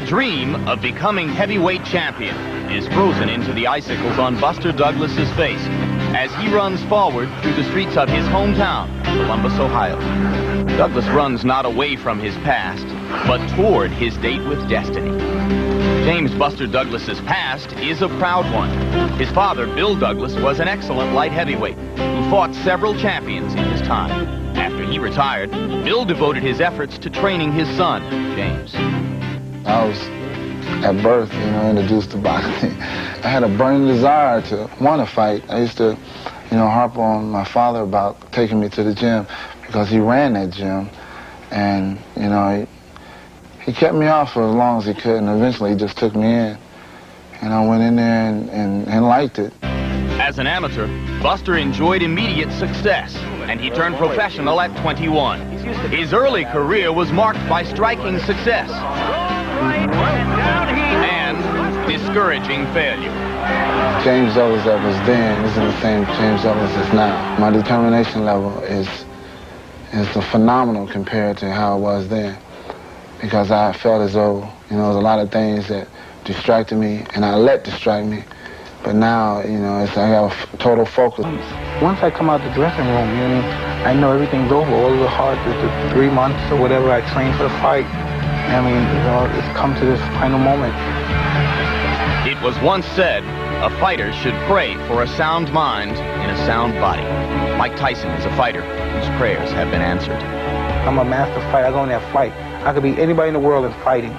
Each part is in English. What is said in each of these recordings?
dream of becoming heavyweight champion is frozen into the icicles on Buster Douglas's face as he runs forward through the streets of his hometown, Columbus, Ohio. Douglas runs not away from his past, but toward his date with destiny. James Buster Douglas's past is a proud one. His father, Bill Douglas, was an excellent light heavyweight who fought several champions in his time. After he retired, Bill devoted his efforts to training his son, James. I was, at birth, introduced to boxing. I had a burning desire to want to fight. I used to, harp on my father about taking me to the gym because he ran that gym. And, he kept me off for as long as he could, and eventually he just took me in. And I went in there and liked it. As an amateur, Buster enjoyed immediate success, and he turned professional at 21. His early career was marked by striking success and discouraging failure. James Douglas that was then isn't the same James Douglas as now. My determination level is phenomenal compared to how it was then, because I felt as though, there was a lot of things that distracted me, and I let distract me. But now, I got a total focus. Once I come out the dressing room, I know everything's over. All the hard, the 3 months or whatever I trained for the fight, it's come to this final moment. It was once said, a fighter should pray for a sound mind in a sound body. Mike Tyson is a fighter whose prayers have been answered. I'm a master fighter. I go in there and fight. I could beat anybody in the world in fighting.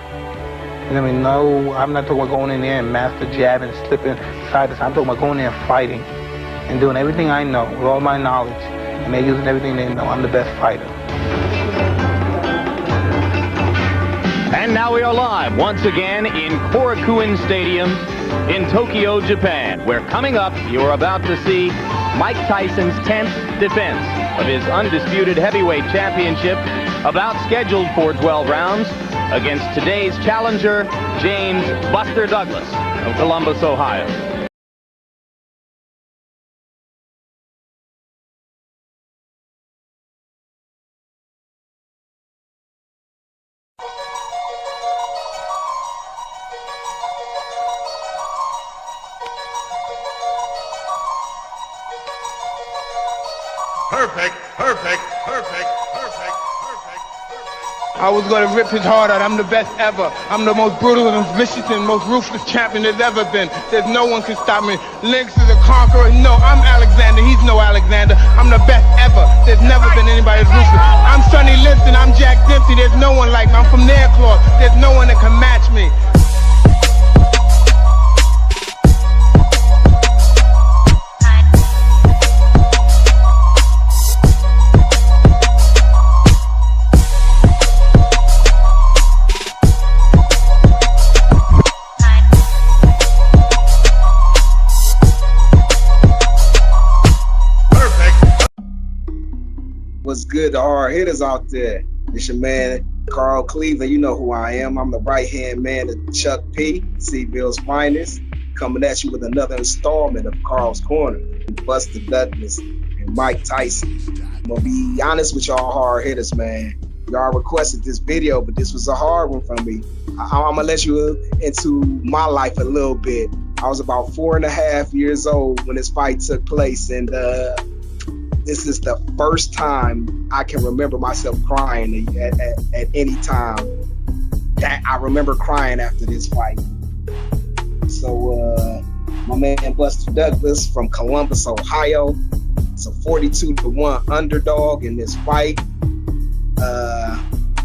No, I'm not talking about going in there and master jabbing, slipping side to side. I'm talking about going there and fighting and doing everything I know with all my knowledge, and they're using everything they know. I'm the best fighter. And now we are live once again in Korakuen Stadium in Tokyo, Japan, where coming up you're about to see Mike Tyson's 10th defense of his undisputed heavyweight championship, about scheduled for 12 rounds, against today's challenger, James Buster Douglas of Columbus, Ohio. Perfect, perfect, perfect, perfect, perfect, perfect. I was going to rip his heart out. I'm the best ever. I'm the most brutal and vicious and most ruthless champion there's ever been. There's no one can stop me. Lynx is a conqueror. No, I'm Alexander. He's no Alexander. I'm the best ever. There's never been anybody as ruthless. I'm Sonny Liston. I'm Jack Dempsey. There's no one like me. I'm from Nairclaw. There's no one that can match me. What's good to hard hitters out there? It's your man, Carl Cleveland. You know who I am. I'm the right-hand man of Chuck P, C-Ville's finest, coming at you with another installment of Carl's Corner, Buster Douglas and Mike Tyson. I'm going to be honest with y'all hard hitters, man. Y'all requested this video, but this was a hard one from me. I'm going to let you into my life a little bit. I was about 4.5 years old when this fight took place, and this is the first time I can remember myself crying at any time. That I remember crying after this fight. So my man Buster Douglas from Columbus, Ohio. It's a 42-1 underdog in this fight.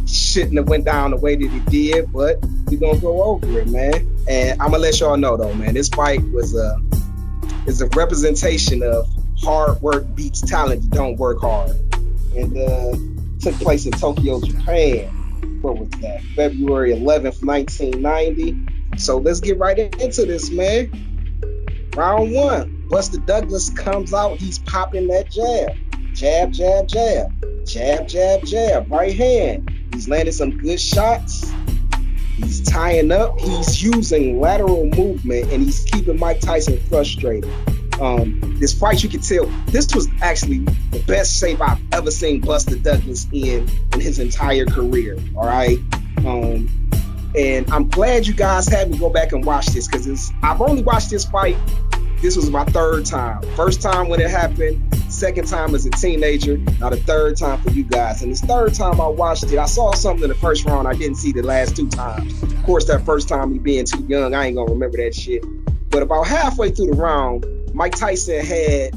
Shouldn't have went down the way that it did, but we're gonna go over it, man. And I'm gonna let y'all know though, man, this fight is a representation of hard work beats talent that don't work hard. And took place in Tokyo, Japan. What was that? February 11th, 1990. So let's get right into this, man. Round one. Buster Douglas comes out. He's popping that jab. Jab, jab, jab. Jab, jab, jab. Right hand. He's landing some good shots. He's tying up. He's using lateral movement, and he's keeping Mike Tyson frustrated. This fight, you can tell, this was actually the best shape I've ever seen Buster Douglas in his entire career. All right. And I'm glad you guys had me go back and watch this, because I've only watched this fight. This was my third time. First time when it happened, second time as a teenager, now the third time for you guys. And this third time I watched it, I saw something in the first round I didn't see the last two times. Of course, that first time, me being too young, I ain't gonna remember that shit. But about halfway through the round, Mike Tyson had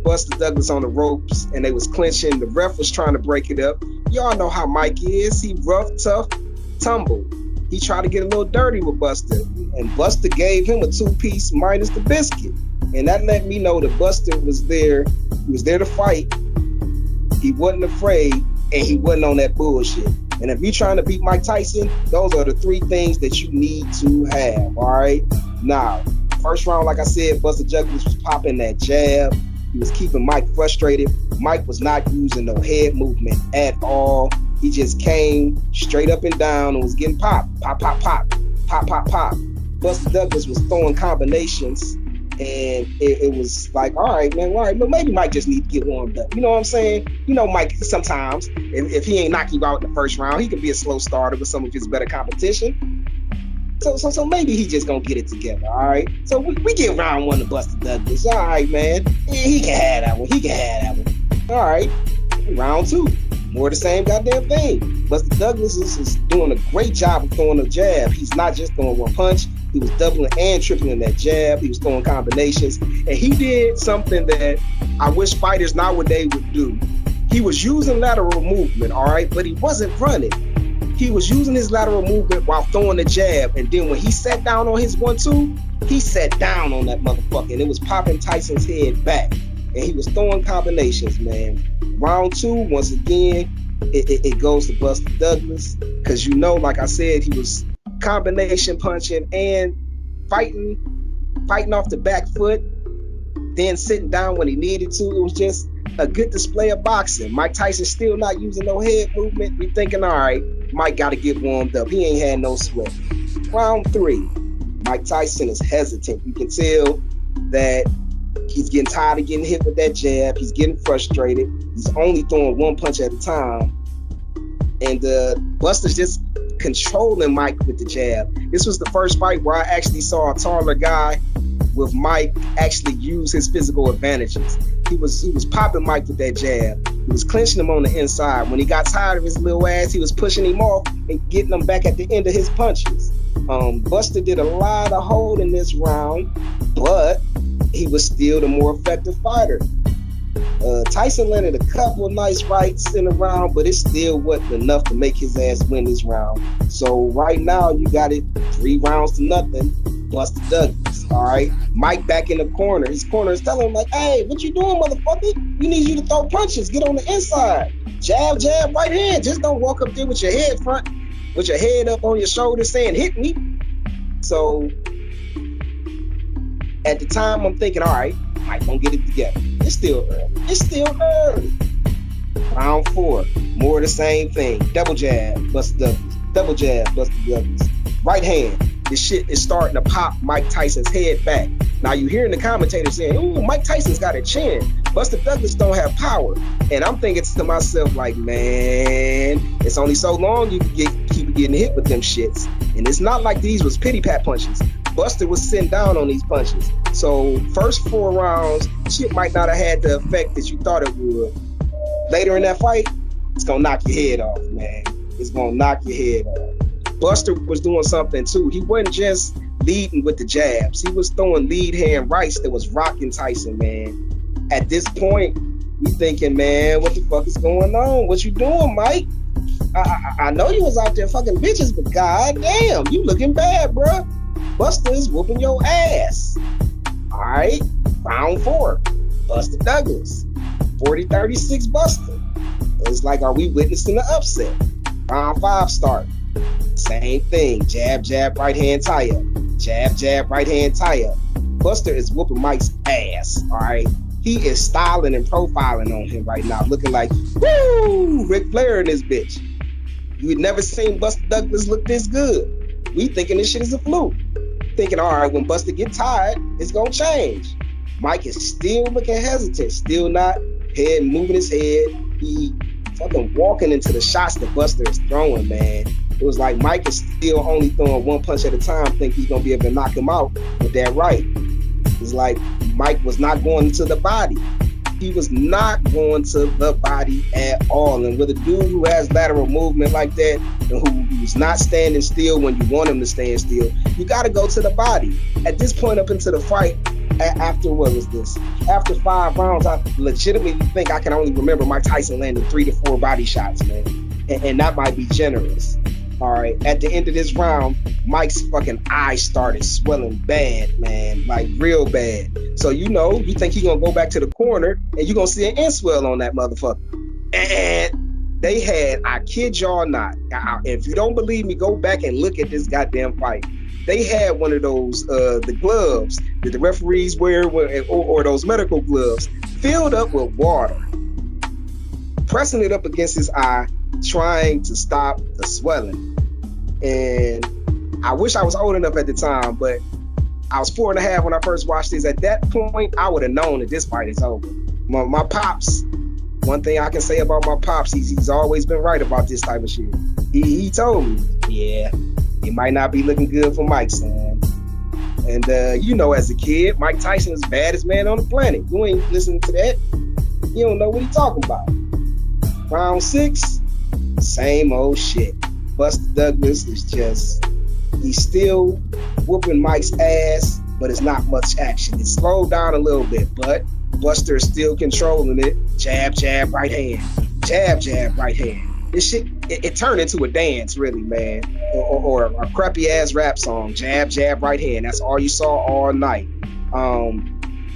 Buster Douglas on the ropes, and they was clinching. The ref was trying to break it up. Y'all know how Mike is. He rough, tough, tumble. He tried to get a little dirty with Buster, and Buster gave him a two-piece minus the biscuit. And that let me know that Buster was there. He was there to fight. He wasn't afraid, and he wasn't on that bullshit. And if you're trying to beat Mike Tyson, those are the three things that you need to have, all right? Now, first round, like I said, Buster Douglas was popping that jab. He was keeping Mike frustrated. Mike was not using no head movement at all. He just came straight up and down and was getting popped. Pop, pop, pop. Pop, pop, pop. Buster Douglas was throwing combinations, and it was like, all right, man, all right, but maybe Mike just need to get warmed up. You know what I'm saying? You know, Mike, sometimes, if he ain't knock you out in the first round, he could be a slow starter with some of his better competition. So maybe he just gonna get it together, all right? So we get round one to Buster Douglas. All right, man. He can have that one. He can have that one. All right. Round two. More the same goddamn thing. Buster Douglas is doing a great job of throwing a jab. He's not just throwing one punch. He was doubling and tripling that jab. He was throwing combinations. And he did something that I wish fighters nowadays would do. He was using lateral movement, all right? But he wasn't running. He was using his lateral movement while throwing the jab. And then when he sat down on his 1-2, he sat down on that motherfucker. And it was popping Tyson's head back. And he was throwing combinations, man. Round two, once again, it goes to Buster Douglas. Because you know, like I said, he was combination punching and fighting off the back foot, then sitting down when he needed to. It was just a good display of boxing. Mike Tyson still not using no head movement. We thinking, all right, Mike got to get warmed up. He ain't had no sweat. Round three, Mike Tyson is hesitant. You can tell that he's getting tired of getting hit with that jab. He's getting frustrated. He's only throwing one punch at a time. And Buster's just controlling Mike with the jab. This was the first fight where I actually saw a taller guy with Mike actually use his physical advantages. He was popping Mike with that jab. He was clinching him on the inside. When he got tired of his little ass, he was pushing him off and getting him back at the end of his punches. Buster did a lot of holding this round, but he was still the more effective fighter. Tyson landed a couple of nice rights in the round, but it still wasn't enough to make his ass win this round. So right now, you got it 3 rounds to nothing. Buster Douglas, all right? Mike back in the corner. His corner is telling him, like, hey, what you doing, motherfucker? We need you to throw punches. Get on the inside. Jab, jab, right hand. Just don't walk up there with your head up on your shoulder saying, hit me. So at the time, I'm thinking, all right, Mike won't get it together. It's still early. Round 4, more of the same thing. Double jab, Buster Douglas. Double jab, Buster Douglas. Right hand. This shit is starting to pop Mike Tyson's head back. Now you hearing the commentators saying, ooh, Mike Tyson's got a chin. Buster Douglas don't have power. And I'm thinking to myself, like, man, it's only so long you can keep getting hit with them shits. And it's not like these was pity pat punches. Buster was sitting down on these punches. So first 4 rounds, shit might not have had the effect that you thought it would. Later in that fight, it's gonna knock your head off, man. It's gonna knock your head off. Buster was doing something too. He wasn't just leading with the jabs. He was throwing lead hand rights that was rocking Tyson, man. At this point, we thinking, man, what the fuck is going on? What you doing, Mike? I know you was out there fucking bitches, but goddamn, you looking bad, bruh. Buster is whooping your ass. All right, round 4, Buster Douglas. 40-36 Buster. It's like, are we witnessing the upset? Round 5 start. Same thing. Jab, jab, right hand tie up. Jab, jab, right hand tie up. Buster is whooping Mike's ass. All right. He is styling and profiling on him right now, looking like, woo, Ric Flair in this bitch. You had never seen Buster Douglas look this good. We thinking this shit is a fluke. Thinking, all right, when Buster get tired, it's gonna change. Mike is still looking hesitant, still not moving his head. He fucking walking into the shots that Buster is throwing, man. It was like Mike is still only throwing one punch at a time, think he's gonna be able to knock him out with that right. It's like Mike was not going to the body. He was not going to the body at all. And with a dude who has lateral movement like that, and who's not standing still when you want him to stand still, you got to go to the body. At this point up into the fight, after what was this? After 5 rounds, I legitimately think I can only remember Mike Tyson landing 3 to 4 body shots, man. And that might be generous. All right. At the end of this round, Mike's fucking eyes started swelling bad, man, like real bad. So, you think he's going to go back to the corner and you're going to see an end swell on that motherfucker. And they had, I kid y'all not, if you don't believe me, go back and look at this goddamn fight. They had one of those, the gloves that the referees wear, or those medical gloves, filled up with water, pressing it up against his eye, trying to stop the swelling. And I wish I was old enough at the time, but I was 4.5 when I first watched this. At that point, I would have known that this fight is over. My pops, one thing I can say about my pops, he's always been right about this type of shit. He told me, yeah, it might not be looking good for Mike, son. And as a kid, Mike Tyson is the baddest man on the planet. You ain't listening to that. You don't know what he's talking about. Round 6, same old shit. Buster Douglas is just, he's still whooping Mike's ass, but it's not much action. It's slowed down a little bit, but Buster is still controlling it. Jab, jab, right hand. Jab, jab, right hand. This shit, it turned into a dance, really, man. Or a crappy ass rap song. Jab, jab, right hand. That's all you saw all night.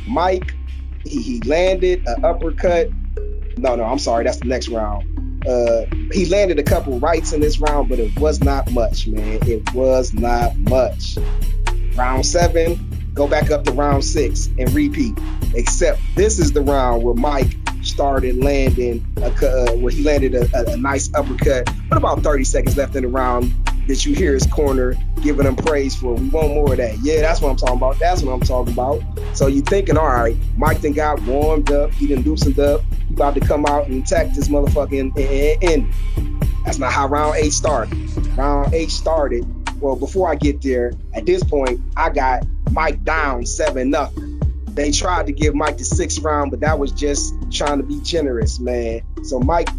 Mike, he landed an uppercut. No, I'm sorry. That's the next round. He landed a couple rights in this round, but it was not much, man. It was not much. Round 7, go back up to round 6 and repeat. Except this is the round where Mike started landing, where he landed a nice uppercut, with about 30 seconds left in the round, that you hear his corner giving him praise for. We want more of that. Yeah, that's what I'm talking about. That's what I'm talking about. So you thinking, all right, Mike then got warmed up. He done loosened up. He about to come out and attack this motherfucker and end. That's not how round 8 started. Round 8 started, well, before I get there, at this point, I got Mike down 7-0. They tried to give Mike the 6th round, but that was just trying to be generous, man. So Mike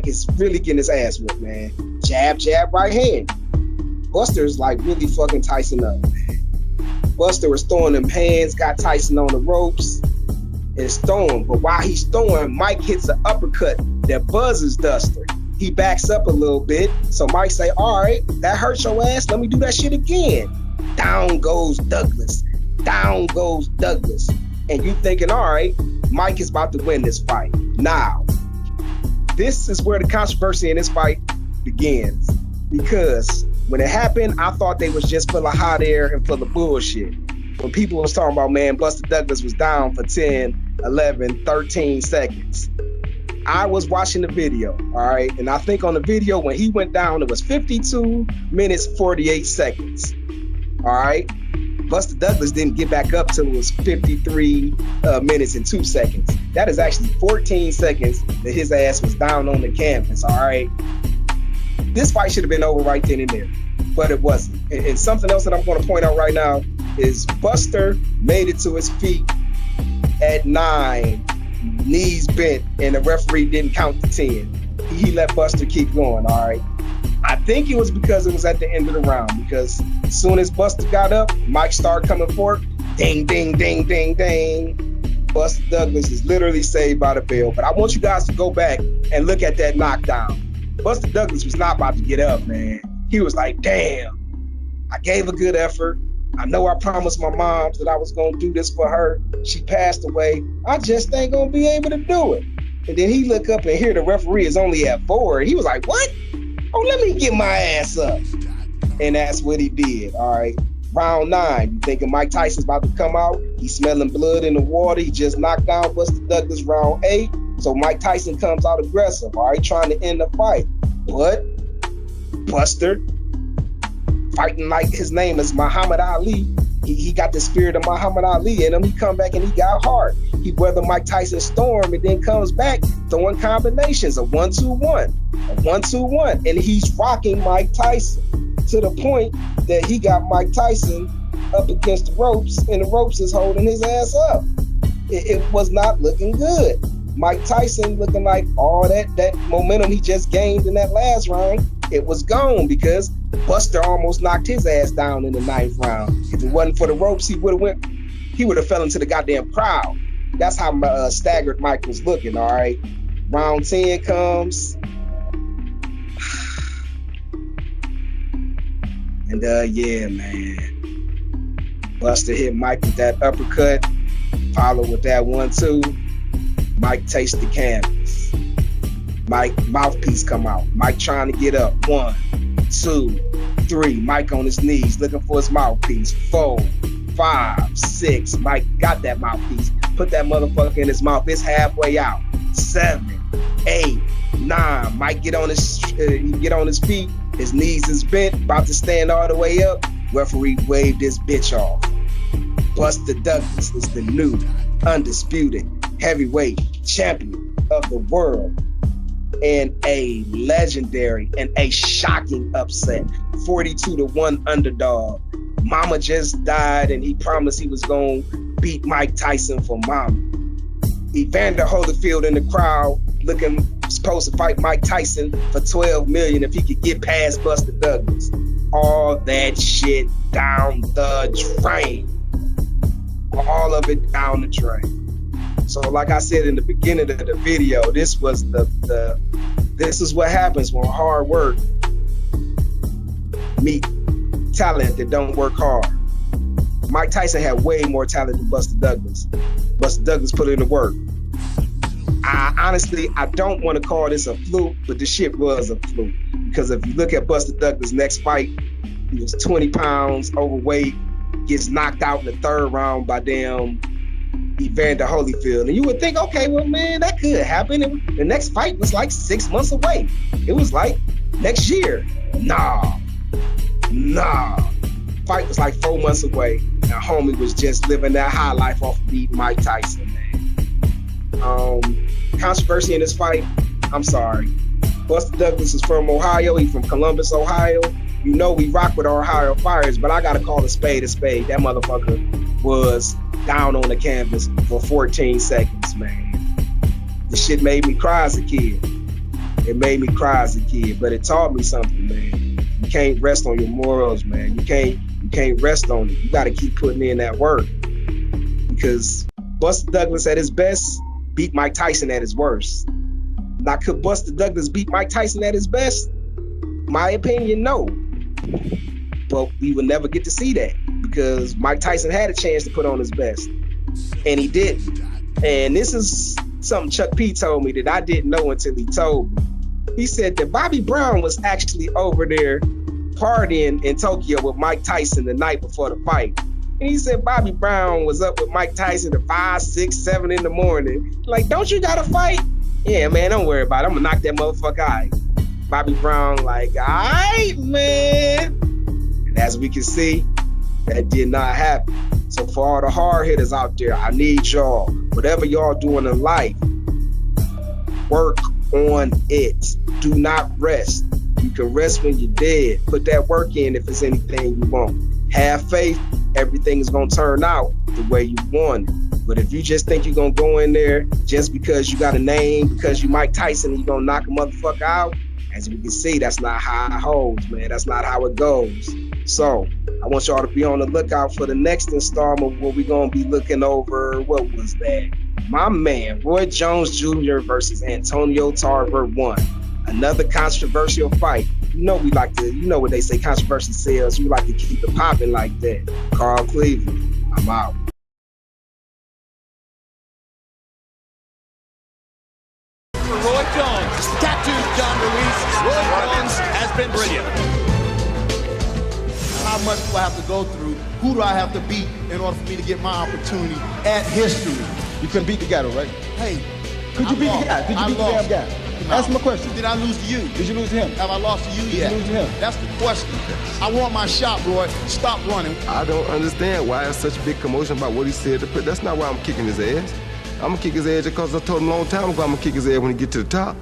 is really getting his ass whipped, man. Jab, jab, right hand. Buster's like really fucking Tyson up, man. Buster was throwing them hands, got Tyson on the ropes, and is throwing. But while he's throwing, Mike hits an uppercut that buzzes Buster. He backs up a little bit, so Mike say, all right, that hurts your ass, let me do that shit again. Down goes Douglas. Down goes Douglas. And you thinking, all right, Mike is about to win this fight. Now, this is where the controversy in this fight begins. Because when it happened, I thought they was just full of hot air and full of bullshit. When people was talking about, man, Buster Douglas was down for 10, 11, 13 seconds. I was watching the video, all right? And I think on the video, when he went down, it was 52 minutes, 48 seconds, all right? Buster Douglas didn't get back up till it was 53 minutes and 2 seconds. That is actually 14 seconds that his ass was down on the canvas, all right? This fight should have been over right then and there, but it wasn't. And something else that I'm going to point out right now is Buster made it to his feet at 9, knees bent, and the referee didn't count to 10. He let Buster keep going, all right? I think it was because it was at the end of the round, because as soon as Buster got up, Mike started coming forward. Ding, ding, ding, ding, ding. Buster Douglas is literally saved by the bell. But I want you guys to go back and look at that knockdown. Buster Douglas was not about to get up, man. He was like, damn, I gave a good effort. I know I promised my mom that I was going to do this for her. She passed away. I just ain't going to be able to do it. And then he look up and hear the referee is only at 4. He was like, what? Oh, let me get my ass up. And that's what he did, all right? Round 9, you thinking Mike Tyson's about to come out? He's smelling blood in the water. He just knocked down Buster Douglas round 8. So Mike Tyson comes out aggressive, all right, trying to end the fight. But Buster, fighting like his name is Muhammad Ali, he got the spirit of Muhammad Ali in him. He come back and he got hard. He weathered Mike Tyson's storm and then comes back throwing combinations, a 1-2-1, a 1-2-1. And he's rocking Mike Tyson to the point that he got Mike Tyson up against the ropes, and the ropes is holding his ass up. It was not looking good. Mike Tyson looking like all that momentum he just gained in that last round, it was gone because Buster almost knocked his ass down in the 9th round. If it wasn't for the ropes, he would have fell into the goddamn crowd. That's how staggered Mike was looking, all right? Round 10 comes. And yeah, man. Buster hit Mike with that uppercut, followed with that 1-2. Mike takes the canvas. Mike mouthpiece come out. Mike trying to get up. 1, 2, 3. Mike on his knees looking for his mouthpiece. 4, 5, 6. Mike got that mouthpiece. Put that motherfucker in his mouth. It's halfway out. 7, 8, 9. Mike get on his feet. His knees is bent. About to stand all the way up. Referee waved this bitch off. Buster Douglas is the new, undisputed heavyweight champion of the world. And a legendary and a shocking upset. 42-1 underdog. Mama just died and he promised he was going to beat Mike Tyson for Mama. Evander Holyfield in the crowd looking supposed to fight Mike Tyson for $12 million if he could get past Buster Douglas. All that shit down the drain. All of it down the drain. So like I said in the beginning of the video, this is what happens when hard work meet talent that don't work hard. Mike Tyson had way more talent than Buster Douglas. Buster Douglas put in the work. I don't want to call this a fluke, but the shit was a fluke. Because if you look at Buster Douglas' next fight, he was 20 pounds overweight, gets knocked out in the 3rd round by damn Evander Holyfield. And you would think, okay, well, man, that could happen. The next fight was like 6 months away. It was like next year. Nah. Fight was like 4 months away. And homie was just living that high life off of beating Mike Tyson, man. Controversy in this fight, I'm sorry. Buster Douglas is from Ohio. He's from Columbus, Ohio. You know we rock with our Ohio Fires, but I got to call a spade a spade. That motherfucker was down on the canvas for 14 seconds, man. This shit made me cry as a kid. It made me cry as a kid, but it taught me something, man. You can't rest on your morals, man. You can't rest on it. You got to keep putting in that work. Because Buster Douglas at his best beat Mike Tyson at his worst. Now, could Buster Douglas beat Mike Tyson at his best? My opinion, no. But we would never get to see that because Mike Tyson had a chance to put on his best, and he didn't. And this is something Chuck P told me that I didn't know until he told me. He said that Bobby Brown was actually over there partying in Tokyo with Mike Tyson the night before the fight. And he said Bobby Brown was up with Mike Tyson at 5, 6, 7 in the morning. Like, don't you got to fight? Yeah, man, don't worry about it. I'm going to knock that motherfucker out. Bobby Brown like, all right, man. And as we can see, that did not happen. So for all the hard hitters out there, I need y'all, whatever y'all doing in life, work on it. Do not rest. You can rest when you're dead. Put that work in if it's anything you want. Have faith. Everything is going to turn out the way you want it. But if you just think you're going to go in there just because you got a name, because you Mike Tyson, and you're going to knock a motherfucker out, as we can see, that's not how it holds, man. That's not how it goes. So I want y'all to be on the lookout for the next installment where we're going to be looking over, what was that? My man, Roy Jones Jr. versus Antonio Tarver 1. Another controversial fight. You know we like to, you know what they say, controversy sells. We like to keep it popping like that. Carl Cleveland, I'm out. Roy Jones, tattooed John Ruiz. Roy Jones has been brilliant. How much do I have to go through? Who do I have to beat in order for me to get my opportunity at history? You couldn't beat the guy, though, right? Hey, could you beat the guy? Did you beat the damn guy? No. Ask him a question. Did I lose to you? Did you lose to him? Have I lost to you yet? Did you lose to him? That's the question. I want my shot, Roy. Stop running. I don't understand why it's such a big commotion about what he said to put. That's not why I'm kicking his ass. I'm gonna kick his ass because I told him a long time ago I'm gonna kick his ass when he get to the top.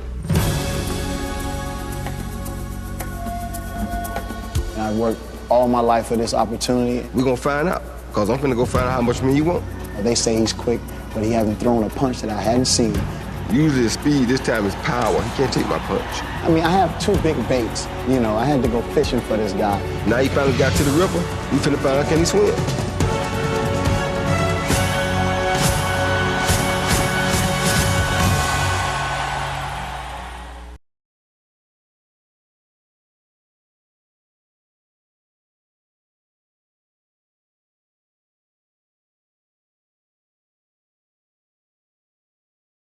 I worked all my life for this opportunity. We're gonna find out, because I'm finna go find out how much money you want. They say he's quick, but he hasn't thrown a punch that I hadn't seen. Usually the speed, this time is power. He can't take my punch. I mean, I have 2 big baits. You know, I had to go fishing for this guy. Now he finally got to the river. We finna find out can he swim.